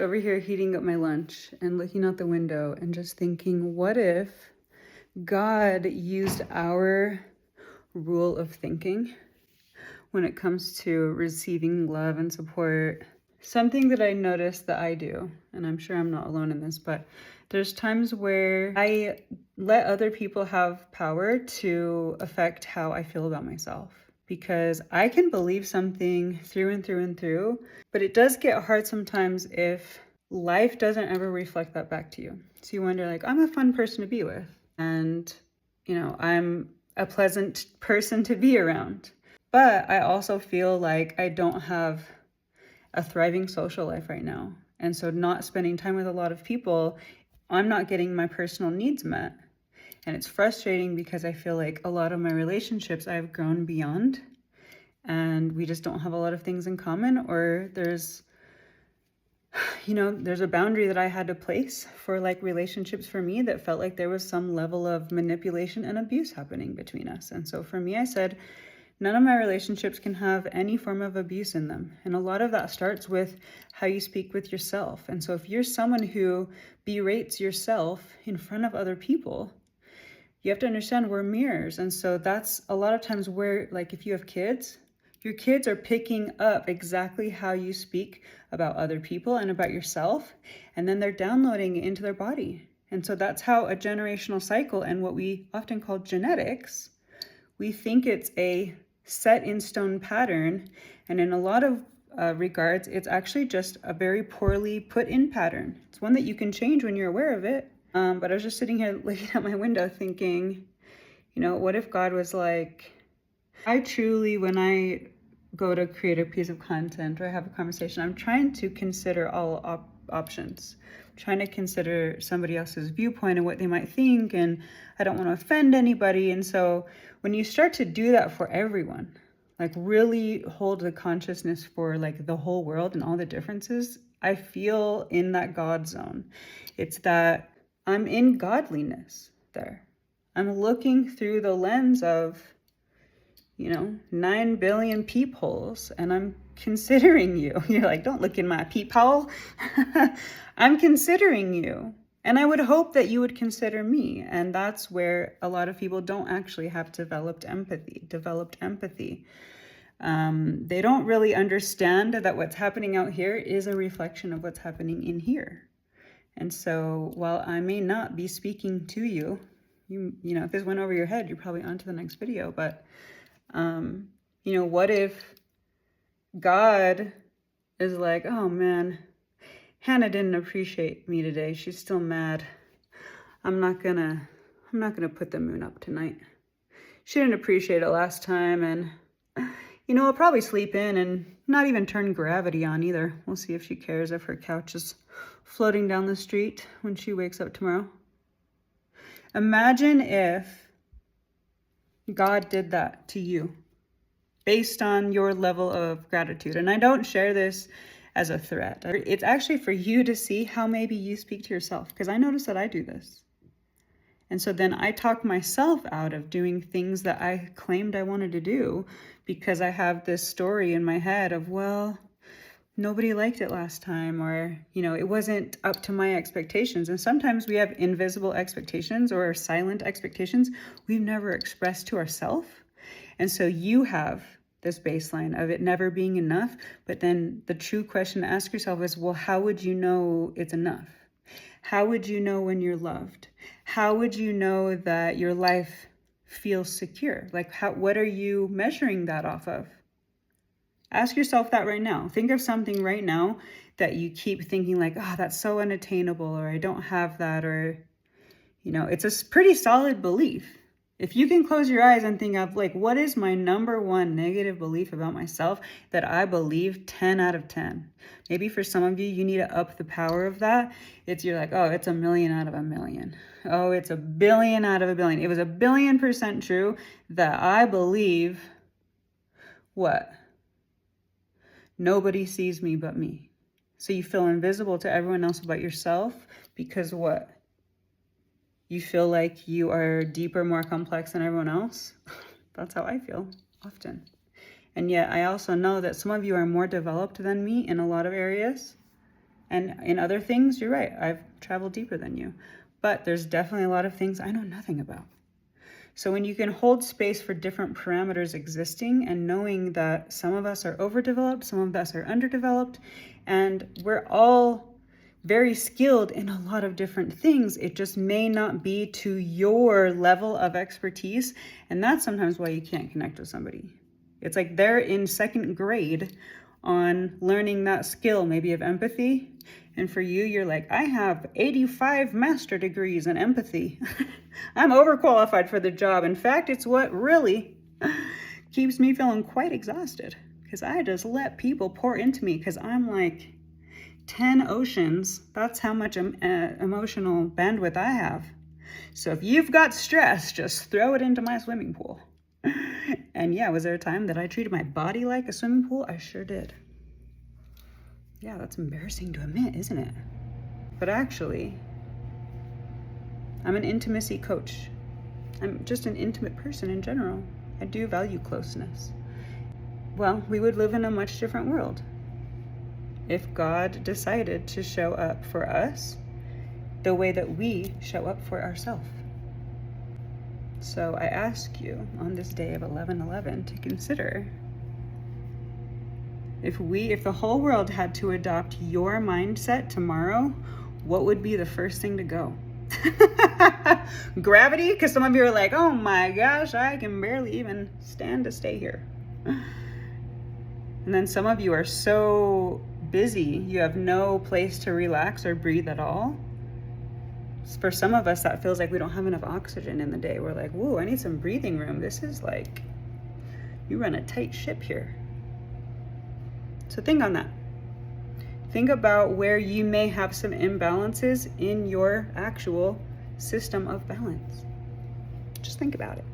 Over here heating up my lunch and looking out the window and just thinking, what if God used our rule of thinking when it comes to receiving love and support? Something that I noticed that I do, and I'm sure I'm not alone in this, but there's times where I let other people have power to affect how I feel about myself. Because I can believe something through and through and through, but it does get hard sometimes if life doesn't ever reflect that back to you. So you wonder, like, I'm a fun person to be with, and I'm a pleasant person to be around. But I also feel like I don't have a thriving social life right now. And so not spending time with a lot of people, I'm not getting my personal needs met. And it's frustrating because I feel like a lot of my relationships I've grown beyond, and we just don't have a lot of things in common, or there's a boundary that I had to place for like relationships for me that felt like there was some level of manipulation and abuse happening between us. And so for me, I said, none of my relationships can have any form of abuse in them. And a lot of that starts with how you speak with yourself. And so if you're someone who berates yourself in front of other people, you have to understand we're mirrors. And so that's a lot of times where, like, if you have kids, your kids are picking up exactly how you speak about other people and about yourself, and then they're downloading it into their body. And so that's how a generational cycle, and what we often call genetics, we think it's a set in stone pattern. And in a lot of regards, it's actually just a very poorly put in pattern. It's one that you can change when you're aware of it. But I was just sitting here looking at my window thinking, what if God was like, I truly, when I go to create a piece of content or have a conversation, I'm trying to consider all options. I'm trying to consider somebody else's viewpoint and what they might think, and I don't want to offend anybody. And so when you start to do that for everyone, like really hold the consciousness for like the whole world and all the differences, I feel in that God zone. It's that I'm in godliness there. I'm looking through the lens of 9 billion peepholes, and I'm considering you. You're like, don't look in my peephole. I'm considering you. And I would hope that you would consider me. And that's where a lot of people don't actually have developed empathy. They don't really understand that what's happening out here is a reflection of what's happening in here. And so while I may not be speaking to you, if this went over your head, you're probably on to the next video. But what if God is like, oh man, Hannah didn't appreciate me today. She's still mad. I'm not gonna put the moon up tonight. She didn't appreciate it last time, and I'll probably sleep in and not even turn gravity on either. We'll see if she cares if her couch is floating down the street when she wakes up tomorrow. Imagine if God did that to you based on your level of gratitude. And I don't share this as a threat. It's actually for you to see how maybe you speak to yourself, because I notice that I do this. And so then I talk myself out of doing things that I claimed I wanted to do because I have this story in my head of, well, nobody liked it last time, or, it wasn't up to my expectations. And sometimes we have invisible expectations or silent expectations we've never expressed to ourselves. And so you have this baseline of it never being enough. But then the true question to ask yourself is, well, how would you know it's enough? How would you know when you're loved? How would you know that your life feels secure? Like, what are you measuring that off of? Ask yourself that right now. Think of something right now that you keep thinking like, oh, that's so unattainable, or I don't have that, or, it's a pretty solid belief. If you can close your eyes and think of like, what is my number one negative belief about myself that I believe 10 out of 10? Maybe for some of you, you need to up the power of that. You're like, oh, it's 1,000,000 out of 1,000,000. Oh, it's 1,000,000,000 out of 1,000,000,000. It was 1,000,000,000% true that I believe what? Nobody sees me but me. So you feel invisible to everyone else but yourself because what? You feel like you are deeper, more complex than everyone else? That's how I feel often. And yet I also know that some of you are more developed than me in a lot of areas. And in other things, you're right, I've traveled deeper than you. But there's definitely a lot of things I know nothing about. So when you can hold space for different parameters existing and knowing that some of us are overdeveloped, some of us are underdeveloped, and we're all very skilled in a lot of different things, it just may not be to your level of expertise. And that's sometimes why you can't connect with somebody. It's like they're in second grade on learning that skill, maybe of empathy. And for you, you're like, I have 85 master degrees in empathy. I'm overqualified for the job. In fact, it's what really keeps me feeling quite exhausted, because I just let people pour into me because I'm like 10 oceans. That's how much emotional bandwidth I have. So if you've got stress, just throw it into my swimming pool. And yeah, was there a time that I treated my body like a swimming pool? I sure did. Yeah, that's embarrassing to admit, isn't it? But actually, I'm an intimacy coach. I'm just an intimate person in general. I do value closeness. Well, we would live in a much different world if God decided to show up for us the way that we show up for ourselves. So I ask you on this day of 11/11 to consider, if the whole world had to adopt your mindset tomorrow, what would be the first thing to go? Gravity? Because some of you are like, oh my gosh, I can barely even stand to stay here. And then some of you are so busy, you have no place to relax or breathe at all. For some of us, that feels like we don't have enough oxygen in the day. We're like, whoa, I need some breathing room. This is like, you run a tight ship here. So think on that. Think about where you may have some imbalances in your actual system of balance. Just think about it.